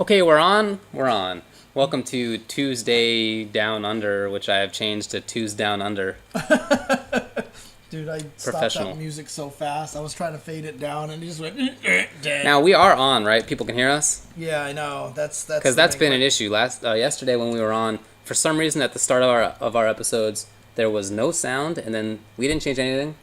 Okay, we're on. We're on. Welcome to Tuesday Down Under, which I have changed to Tuesdown Under. Dude, I stopped Professional. that music so fast. I was trying to fade it down, and it just went. Now we are on, right? People can hear us Yeah, I know. That's because that's been an issue. Yesterday when we were on, for some reason at the start of our episodes, there was no sound, and then we didn't change anything,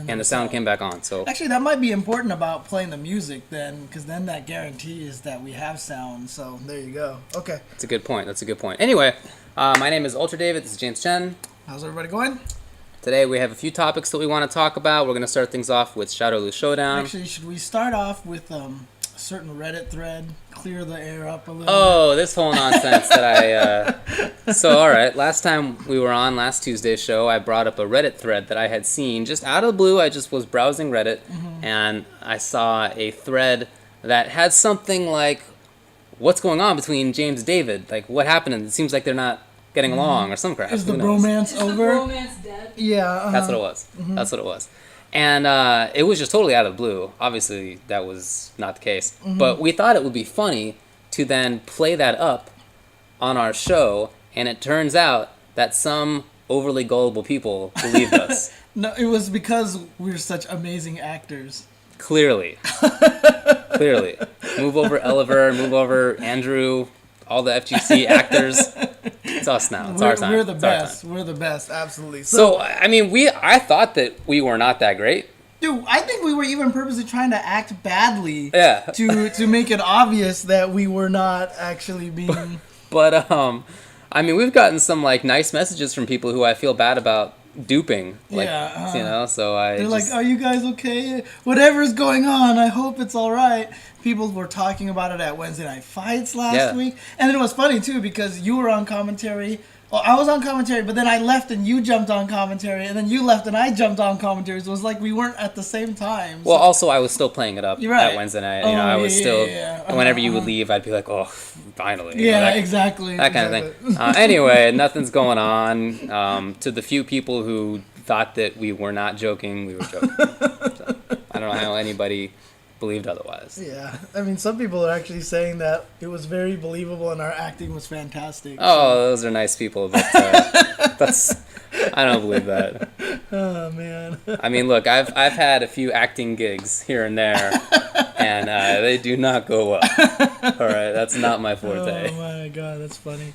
and the sound came back on. So actually, that might be important about playing the music then, because then that guarantees that we have sound. So there you go. Okay. that's a good point. That's a good point. Anyway, my name is Ultra David. This is James Chen. How's everybody going? Today we have a few topics that we want to talk about. We're going to start things off with Shadowloo Showdown. Actually, should we start off with a certain Reddit thread? Clear the air up a little. Oh, this whole nonsense that I... So, all right. Last time we were on, last Tuesday's show, I brought up a Reddit thread that I had seen. Just out of the blue, I just was browsing Reddit, and I saw a thread that had something like, what's going on between James and David? Like, what happened? And it seems like they're not getting along or some crap. Is the Who knows? romance Is over? the romance dead? Yeah. That's what it was. That's what it was. And it was just totally out of the blue. Obviously, that was not the case. But we thought it would be funny to then play that up on our show, and it turns out that some overly gullible people believed us. No, it was because we're such amazing actors. Clearly. Clearly. Move over Oliver, move over Andrew, all the FGC actors. It's us now. It's our time. We're the It's our best. time. We're the best. Absolutely. So, I mean, I thought that we were not that great. Dude, I think we were even purposely trying to act badly Yeah. to make it obvious that we were not actually being... But, I mean, we've gotten some, like, nice messages from people who I feel bad about duping. Like, Yeah, you know, so They're like, are you guys okay? Whatever's going on, I hope it's all right. People were talking about it at Wednesday Night Fights last week. And it was funny, too, because you were on commentary. Well, I was on commentary, but then I left and you jumped on commentary. And then you left and I jumped on commentary. So it was like we weren't at the same time. Well, So, also, I was still playing it up You're right. at Wednesday night. You know, I was still... Whenever you would leave, I'd be like, oh, finally. You know, yeah, that, exactly. That kind of thing. Anyway, nothing's going on. To the few people who thought that we were not joking, we were joking. So, I don't know how anybody believed otherwise. Yeah, I mean, some people are actually saying that it was very believable and our acting was fantastic. Oh, those are nice people, but I don't believe that. Oh man. I mean, look, I've had a few acting gigs here and there, and they do not go well. All right, that's not my forte. Oh my god, that's funny.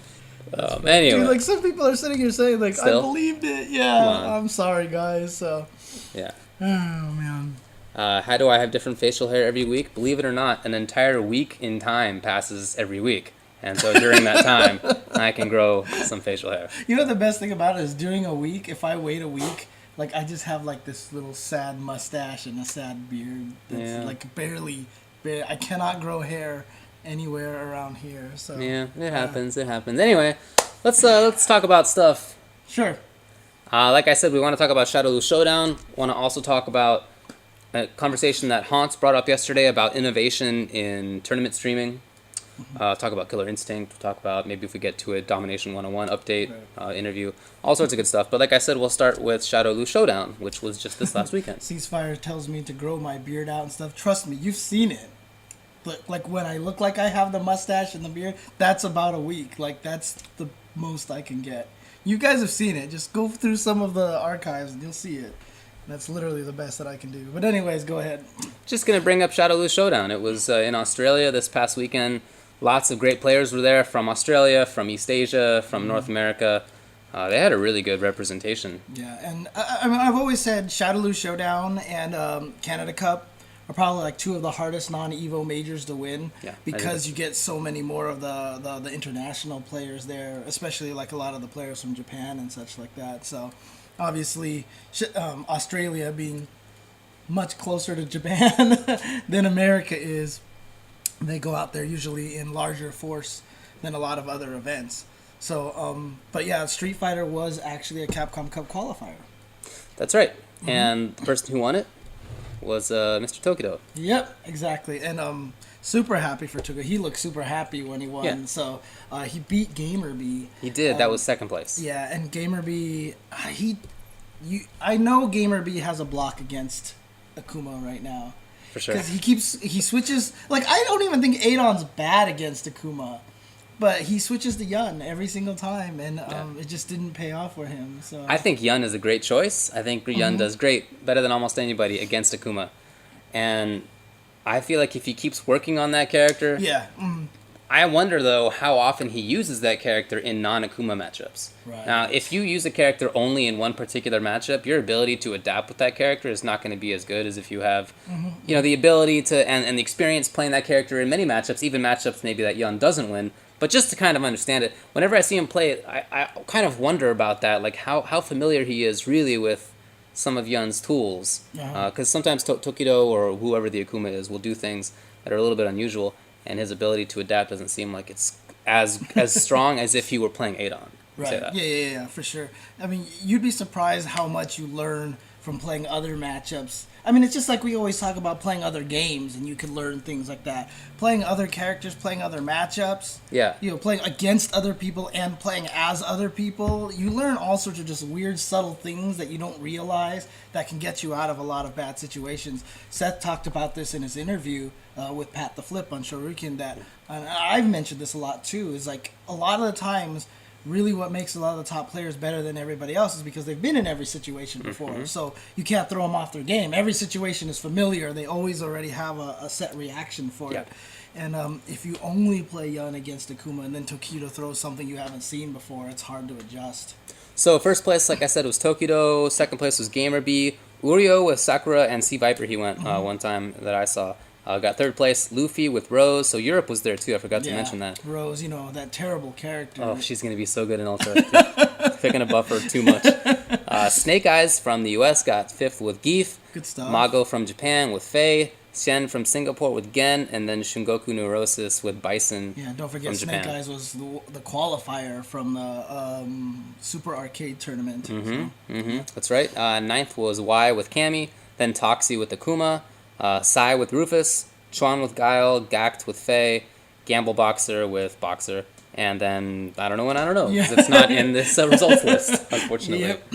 Anyway, Dude, like some people are sitting here saying, like, Still? I believed it. Yeah, I'm sorry, guys. So. yeah. Oh man. How do I have different facial hair every week? Believe it or not, an entire week in time passes every week. And so during that time, I can grow some facial hair. You know the best thing about it is during a week, if I wait a week, like I just have like this little sad mustache and a sad beard that's like barely, I cannot grow hair anywhere around here. So Yeah, it happens. It happens. Anyway, let's talk about stuff. Sure. Like I said, we want to talk about Shadowloo Showdown. Want to also talk about a conversation that Haunts brought up yesterday about innovation in tournament streaming. Talk about Killer Instinct. We'll talk about maybe if we get to a Domination 101 update, interview, all sorts of good stuff. But like I said, we'll start with Shadowloo Showdown, which was just this last weekend. Ceasefire tells me to grow my beard out and stuff. Trust me, you've seen it. But like when I look like I have the mustache and the beard, that's about a week. Like that's the most I can get. You guys have seen it. Just go through some of the archives and you'll see it. That's literally the best that I can do. But anyways, go ahead. Just going to bring up Shadowloo Showdown. It was in Australia this past weekend. Lots of great players were there from Australia, from East Asia, from North America. They had a really good representation. Yeah, and I mean, I've always said Shadowloo Showdown and Canada Cup are probably like two of the hardest non-EVO majors to win. Yeah, because you get so many more of the international players there, especially like a lot of the players from Japan and such like that. So obviously Australia being much closer to Japan than America is, they go out there usually in larger force than a lot of other events. So, but yeah, Street Fighter was actually a Capcom Cup qualifier. That's right. And the person who won it was Mr. Tokido. Yep, exactly. And super happy for Tuga. He looked super happy when he won. Yeah. So he beat GamerB. He did. That was second place. Yeah, and GamerB, I know GamerB has a block against Akuma right now. for sure. Because he switches. Like, I don't even think Adon's bad against Akuma, but he switches to Yun every single time, and it just didn't pay off for him. So I think Yun is a great choice. I think Yun does great, better than almost anybody against Akuma. And I feel like if he keeps working on that character... Yeah. I wonder, though, how often he uses that character in non-Akuma matchups. Right. Now, if you use a character only in one particular matchup, your ability to adapt with that character is not going to be as good as if you have, the ability to and the experience playing that character in many matchups, even matchups maybe that Yun doesn't win. But just to kind of understand it, whenever I see him play it, I kind of wonder about that, like how familiar he is really with some of Yun's tools. Because sometimes Tokido or whoever the Akuma is will do things that are a little bit unusual, and his ability to adapt doesn't seem like it's as strong as if he were playing Adon. Right. Yeah, for sure. I mean, you'd be surprised how much you learn from playing other matchups. I mean, it's just like we always talk about playing other games, and you can learn things like that. Playing other characters, playing other matchups. Yeah. Playing against other people and playing as other people. You learn all sorts of just weird, subtle things that you don't realize that can get you out of a lot of bad situations. Seth talked about this in his interview with Pat the Flip on Shoryuken, that, and I've mentioned this a lot too, is like a lot of the times, really what makes a lot of the top players better than everybody else is because they've been in every situation before. So you can't throw them off their game. Every situation is familiar. They always already have a set reaction for it. And if you only play Yun against Akuma and then Tokido throws something you haven't seen before, it's hard to adjust. So first place, like I said, was Tokido. Second place was Gamer B. Uryo with Sakura and Sea Viper he went one time that I saw. Got third place, Luffy with Rose. So Europe was there too. I forgot to mention that. Rose, that terrible character. Oh, she's going to be so good in Ultra. Picking a buffer too much. Snake Eyes from the US got fifth with Geef. Good stuff. Mago from Japan with Faye. Shen from Singapore with Gen. And then Shungoku Neurosis with Bison. Yeah, don't forget Snake Eyes was the qualifier from the Super Arcade tournament. That's right. Ninth was Y with Cammy. Then Toxie with Akuma. Sai with Rufus, Chuan with Guile, Gact with Faye, Gamble Boxer with Boxer, and then I don't know, because it's not in this results list, unfortunately. Yep.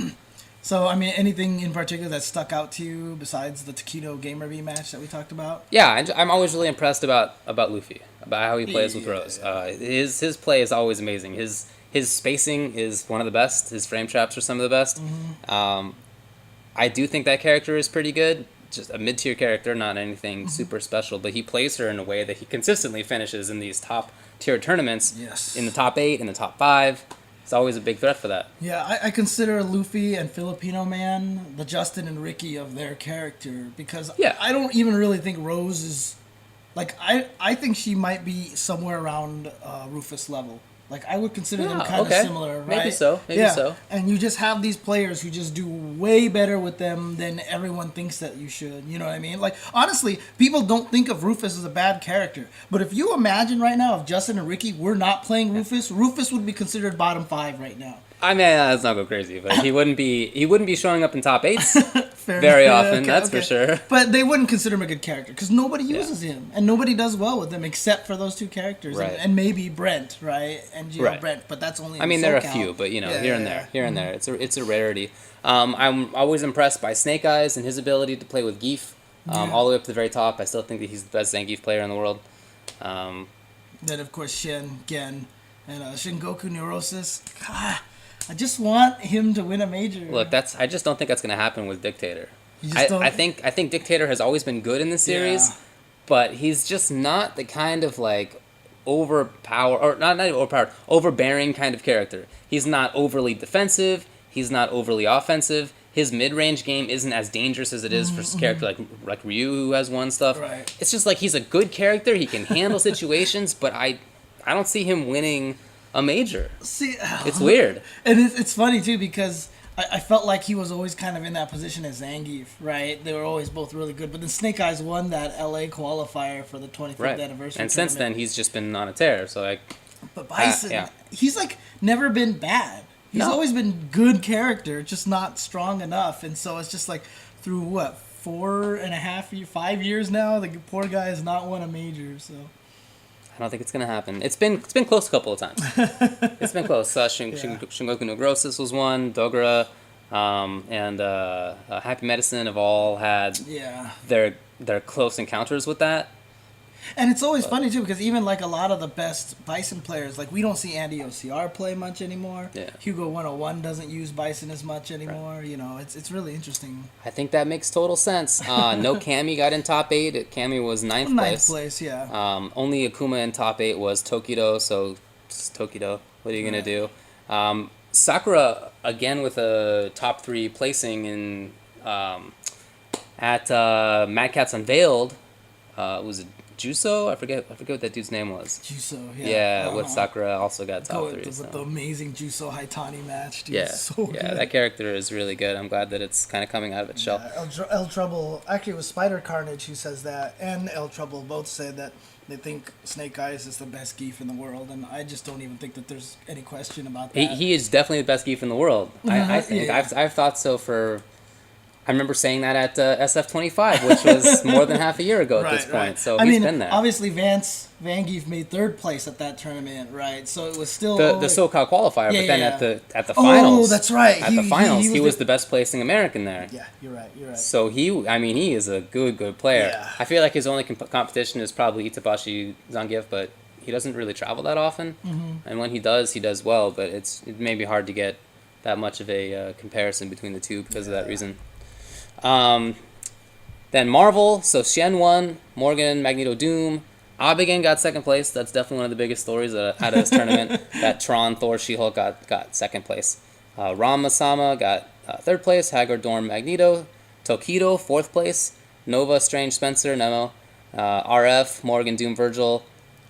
So, I mean, anything in particular that stuck out to you besides the Tokido Gamer V match that we talked about? Yeah, I'm always really impressed about Luffy, about how he plays with Rose. His play is always amazing. His spacing is one of the best. His frame traps are some of the best. I do think that character is pretty good. Just a mid-tier character, not anything super special, but he plays her in a way that he consistently finishes in these top-tier tournaments. Yes. In the top 8, in the top 5. It's always a big threat for that. Yeah, I consider Luffy and Filipino Man the Justin and Ricky of their character, because I don't even really think Rose is... Like, I think she might be somewhere around Rufus level. Like, I would consider them kind of similar, right? Maybe so. And you just have these players who just do way better with them than everyone thinks that you should. You know what I mean? Like, honestly, people don't think of Rufus as a bad character. But if you imagine right now, if Justin and Ricky were not playing Rufus, Rufus would be considered bottom 5 right now. I mean, let's not go crazy, but he wouldn't be showing up in top 8s very often, that's for sure. But they wouldn't consider him a good character because nobody uses him, and nobody does well with him except for those two characters, and maybe Brent, right? And Brent, but that's only. I mean, there are a few, but here and there, it's a rarity. I'm always impressed by Snake Eyes and his ability to play with Geef, all the way up to the very top. I still think that he's the best Zangief player in the world. Then of course Shen, Gen, and Shingoku Neurosis. God, I just want him to win a major. Look, I just don't think that's going to happen with Dictator. I think Dictator has always been good in this series, but he's just not the kind of like overbearing kind of character. He's not overly defensive. He's not overly offensive. His mid-range game isn't as dangerous as it is for a character like Ryu, who has won stuff. Right. It's just like he's a good character. He can handle situations, but I don't see him winning a major. See, it's weird. And it's funny, too, because I felt like he was always kind of in that position as Zangief, right? They were always both really good. But then Snake Eyes won that LA qualifier for the 25th anniversary. And since then, he's just been on a tear. So but Bison, he's like never been bad. He's always been good character, just not strong enough. And so it's just like through 5 years now, the poor guy has not won a major. So I don't think it's gonna happen. It's been close a couple of times. It's been close. Shingoku no Neurosis was one. Dogura, and Happy Medicine have all had their their close encounters with that. And it's always funny too, because even like a lot of the best Bison players, like we don't see Andy OCR play much anymore. Yeah. Hugo 101 doesn't use Bison as much anymore. Right. You know, it's really interesting. I think that makes total sense. No Cammy got in top 8. Cammy was ninth place. Ninth place, yeah. Only Akuma in top 8 was Tokido, so Tokido, what are you going to do? Sakura, again with a top 3 placing in at Mad Catz Unveiled. Was it Juso? I forget what that dude's name was. Juso, yeah. Yeah, with Sakura also got top 3. With the amazing Juso Haitani match, dude. Yeah, So good. that character is really good. I'm glad that it's kind of coming out of its shell. El Trouble, actually it was Spider Carnage who says that, and El Trouble both said that they think Snake Eyes is the best Geef in the world, and I just don't even think that there's any question about that. He is definitely the best Geef in the world. I think. Yeah. I've thought so for... I remember saying that at SF25, which was more than half a year ago at this point. Right. So he's been there. Obviously Van Geef made 3rd place at that tournament, right? So it was still the SoCal qualifier, but then at the Oh, finals, that's right. At the finals, he was the best placing American there. Yeah, you're right. So he is a good player. Yeah. I feel like his only competition is probably Itabashi Zangief, but he doesn't really travel that often. Mm-hmm. And when he does well. But it may be hard to get that much of a comparison between the two because of that reason. Then Marvel, so Shen won, Morgan, Magneto, Doom. Abigail got 2nd place. That's definitely one of the biggest stories out of this tournament. That Tron, Thor, She-Hulk got 2nd place. Ram Masama got 3rd place. Hagar, Dorm, Magneto. Tokido, 4th place. Nova, Strange, Spencer, Nemo. RF, Morgan, Doom, Virgil.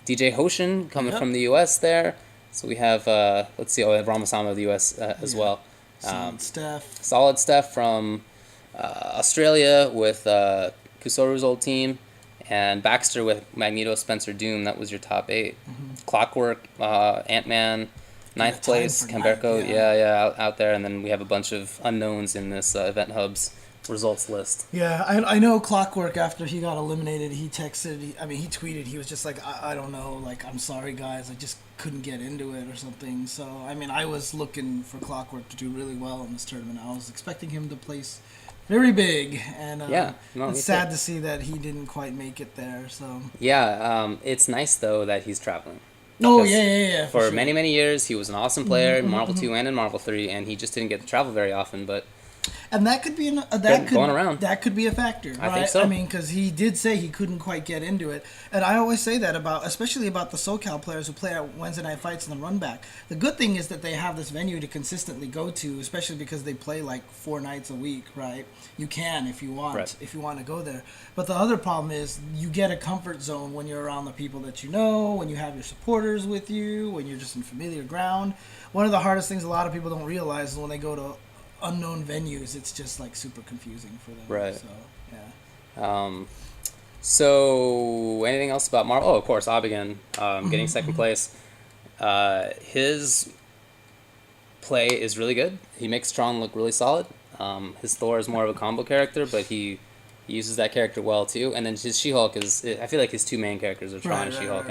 DJ Hoshin coming from the U.S. there. So we have, we have Ram Masama of the U.S. as well. Solid Steph from... Australia with Kusoru's old team, and Baxter with Magneto, Spencer, Doom. That was your top 8. Mm-hmm. Clockwork, Ant-Man, 9th place. Camberco, out there. And then we have a bunch of unknowns in this Event Hub's results list. Yeah, I know Clockwork, after he got eliminated, he tweeted, he was just like, I don't know, like, I'm sorry guys, I just couldn't get into it or something. So, I was looking for Clockwork to do really well in this tournament. I was expecting him to place very big, and it's sad to see that he didn't quite make it there. So it's nice though that he's traveling. Oh yeah. For sure. Many years, he was an awesome player in Marvel 2 and in Marvel 3, and he just didn't get to travel very often. But and that could be that could be a factor, right? I think so. Because he did say he couldn't quite get into it, and I always say that especially about the SoCal players who play at Wednesday night fights and the run back. The good thing is that they have this venue to consistently go to, especially because they play like 4 nights a week, right? You can if you want, if you want to go there. But the other problem is you get a comfort zone when you're around the people that you know, when you have your supporters with you, when you're just in familiar ground. One of the hardest things a lot of people don't realize is when they go to unknown venues, it's just like super confusing for them. Right. So, yeah. So anything else about Marvel? Oh, of course, Abigail getting 2nd place. His play is really good. He makes Tron look really solid. His Thor is more of a combo character, but he uses that character well too. And then his She-Hulk I feel like his 2 main characters are Tron and She-Hulk.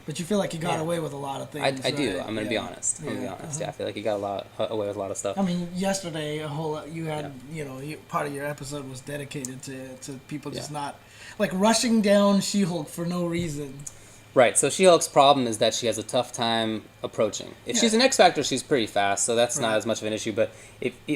But you feel like he got away with a lot of things. I do. I'm gonna be honest. I feel like he got away with a lot of stuff. Yesterday you had part of your episode was dedicated to people just not like rushing down She-Hulk for no reason. Right. So She-Hulk's problem is that she has a tough time approaching. If she's an X Factor, she's pretty fast, so that's not as much of an issue. But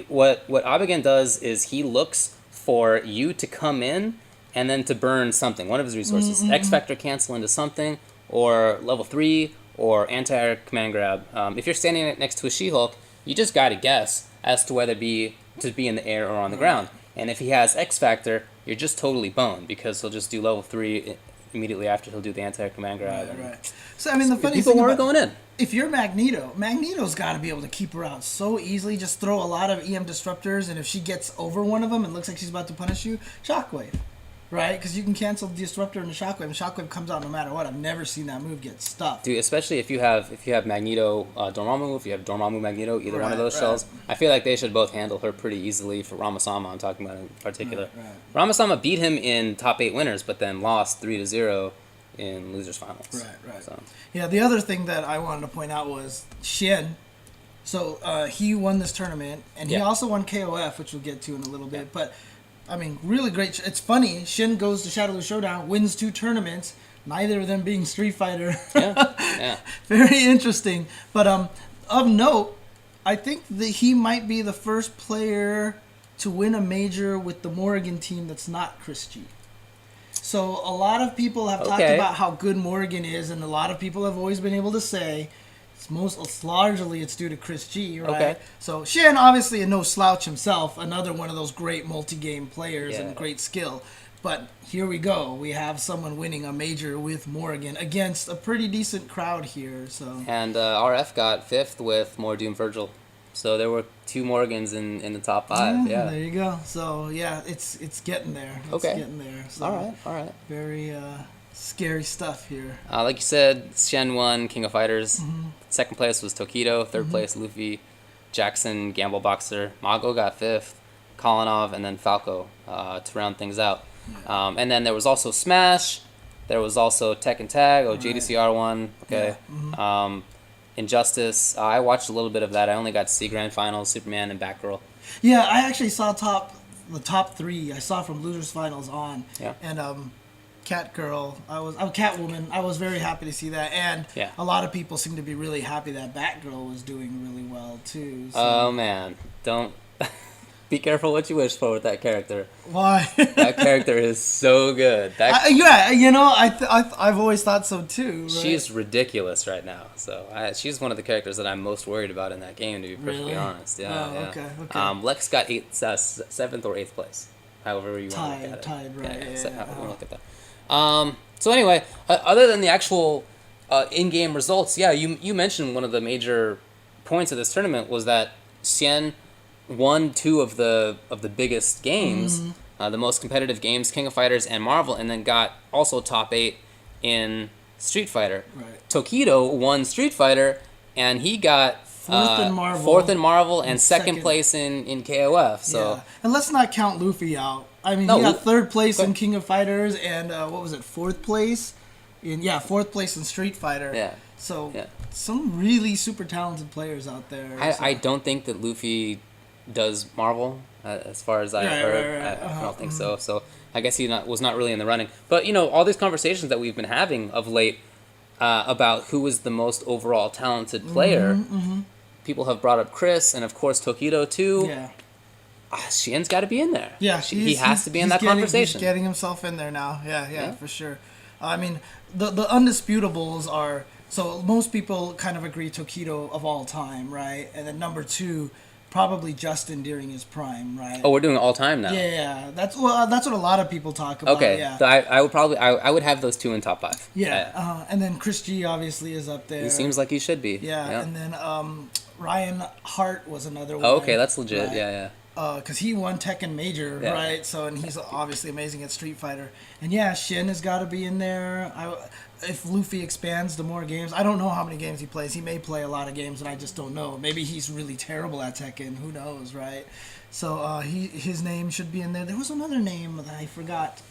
what Abigail does is he looks for you to come in and then to burn something, one of his resources. Mm-hmm. X Factor cancel into something, or level 3, or anti-air command grab. If you're standing next to a She-Hulk, you just got to guess as to whether to be in the air or on the ground. And if he has X Factor, you're just totally boned, because he'll just do level 3 immediately after he'll do the anti-air command grab. Right. So, the funny thing about going in. If you're Magneto's got to be able to keep her out so easily. Just throw a lot of EM disruptors, and if she gets over one of them and looks like she's about to punish you, Shockwave. Right? Because you can cancel the Disruptor and the Shockwave, and Shockwave comes out no matter what. I've never seen that move get stuck. Dude, especially if you have Magneto Dormammu, if you have Dormammu Magneto, either one of those shells, I feel like they should both handle her pretty easily. For Ramasama, I'm talking about in particular. Ramasama beat him in top 8 winners, but then lost 3-0 in losers finals. Right. So. Yeah, the other thing that I wanted to point out was Shen. So he won this tournament, and he also won KOF, which we'll get to in a little bit. But I mean, really great. It's funny. Shin goes to Shadowloo Showdown, wins 2 tournaments, neither of them being Street Fighter. Yeah. Very interesting. But of note, I think that he might be the first player to win a major with the Morrigan team that's not Chris G. So a lot of people have talked about how good Morrigan is, and a lot of people have always been able to say it's largely it's due to Chris G, right? Okay. So Shin, obviously, no slouch himself, another one of those great multi-game players and great skill. But here we go. We have someone winning a major with Morrigan against a pretty decent crowd here. So And RF got 5th with more Doom Virgil. So there were 2 Morgans in the top 5. Yeah. There you go. So yeah, it's getting there. It's getting there. So All right. Very scary stuff here. Like you said, Shen won King of Fighters. 2nd place was Tokido. 3rd place, Luffy. Jackson, Gamble Boxer. Mago got 5th. Kolinov, and then Falco to round things out. And then there was also Smash. There was also Tekken Tag. JDCR won. Okay. Yeah. Injustice. I watched a little bit of that. I only got to see Grand Finals, Superman, and Batgirl. Yeah, I actually saw the top 3. I saw from Losers Finals on. Yeah. And Catgirl. Catwoman. I was very happy to see that, and a lot of people seem to be really happy that Batgirl was doing really well too. So. Oh man, don't. Be careful what you wish for with that character. Why? That character is so good. I've always thought so too. Right? She's ridiculous right now. So she's one of the characters that I'm most worried about in that game, to be perfectly honest. Yeah. Oh, okay. Lex got 7th or 8th place. However you want to look at it. Tied, right? Yeah. However you want to look at that. So anyway, other than the actual in-game results, you mentioned one of the major points of this tournament was that Xian won 2 of the biggest games, the most competitive games, King of Fighters and Marvel, and then got also top 8 in Street Fighter. Right. Tokido won Street Fighter, and he got 4th in Marvel and second place in KOF. So and let's not count Luffy out. I mean, he got 3rd place in King of Fighters and 4th place in 4th place in Street Fighter. Yeah. So some really super talented players out there. I don't think that Luffy does Marvel, as far as I heard. Right. I don't think so. So I guess he was not really in the running. But all these conversations that we've been having of late about who is the most overall talented player, people have brought up Chris and of course Tokido too. Yeah. Shien's got to be in there. Yeah, he has to be in that conversation. He's getting himself in there now. Yeah, for sure. I mean, the undisputables are, so most people kind of agree Tokido of all time, right? And then number 2, probably Justin during his prime, right? Oh, we're doing all time now. Yeah, that's what a lot of people talk about. Okay, yeah. so I would have those 2 in top 5. Yeah, and then Chris G obviously is up there. He seems like he should be. Yeah. And then Ryan Hart was another one. Oh, okay, that's legit. Right? Yeah. Because he won Tekken Major, right? So, and he's obviously amazing at Street Fighter. And Shin has got to be in there. If Luffy expands to more games, I don't know how many games he plays. He may play a lot of games, and I just don't know. Maybe he's really terrible at Tekken. Who knows, right? So his name should be in there. There was another name that I forgot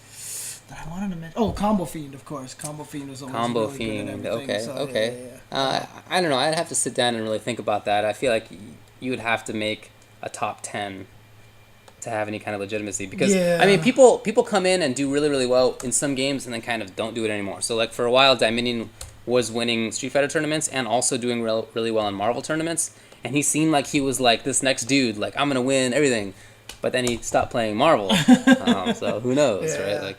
that I wanted to mention. Oh, Combo Fiend, of course. Combo Fiend was always really Fiend. Good at everything. Okay. Yeah. I don't know. I'd have to sit down and really think about that. I feel like you would have to make a top 10 to have any kind of legitimacy, because I mean people come in and do really, really well in some games and then kind of don't do it anymore. So like for a while Dominion was winning Street Fighter tournaments and also doing really well in Marvel tournaments, and he seemed like he was like this next dude, like I'm gonna win everything, but then he stopped playing Marvel. So who knows, right? Like,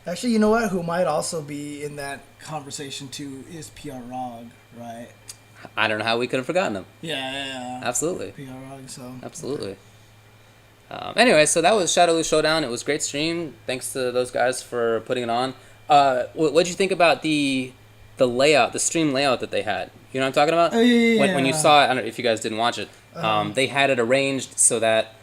actually, you know what? Who might also be in that conversation too is PR Rog, right? I don't know how we could have forgotten him. Yeah. Absolutely. PR Rog, so absolutely. Anyway, so that was Shadowloo Showdown. It was a great stream. Thanks to those guys for putting it on. What did you think about the layout, the stream layout that they had? You know what I'm talking about? Oh, yeah. When you saw it, I don't know if you guys didn't watch it. They had it arranged so that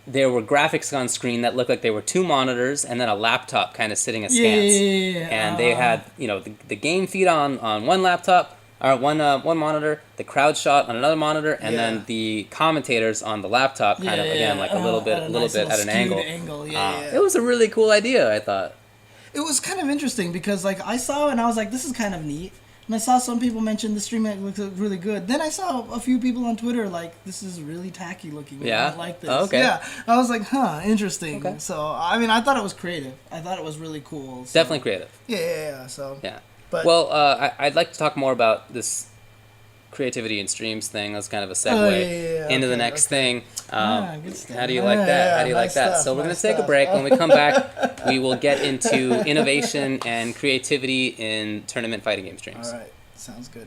there were graphics on screen that looked like they were 2 monitors and then a laptop kind of sitting askance. Yeah. And they had the game feed on one laptop. Or one monitor, the crowd shot on another monitor, and then the commentators on the laptop, kind of again like a little bit at an angle. It was a really cool idea, I thought. It was kind of interesting because like I saw it and I was like, this is kind of neat. And I saw some people mention the stream looked really good. Then I saw a few people on Twitter like, this is really tacky looking. Yeah? I don't like this. Oh, okay. Yeah. I was like, huh, interesting. Okay. So, I mean, I thought it was creative. I thought it was really cool. So. Definitely creative. Yeah. So. Yeah. But, well, I'd like to talk more about this creativity and streams thing. That's kind of a segue into the next thing. Good stuff. How do you like that? How do you like that? So we're going to take a break. When we come back, we will get into innovation and creativity in tournament fighting game streams. All right. Sounds good.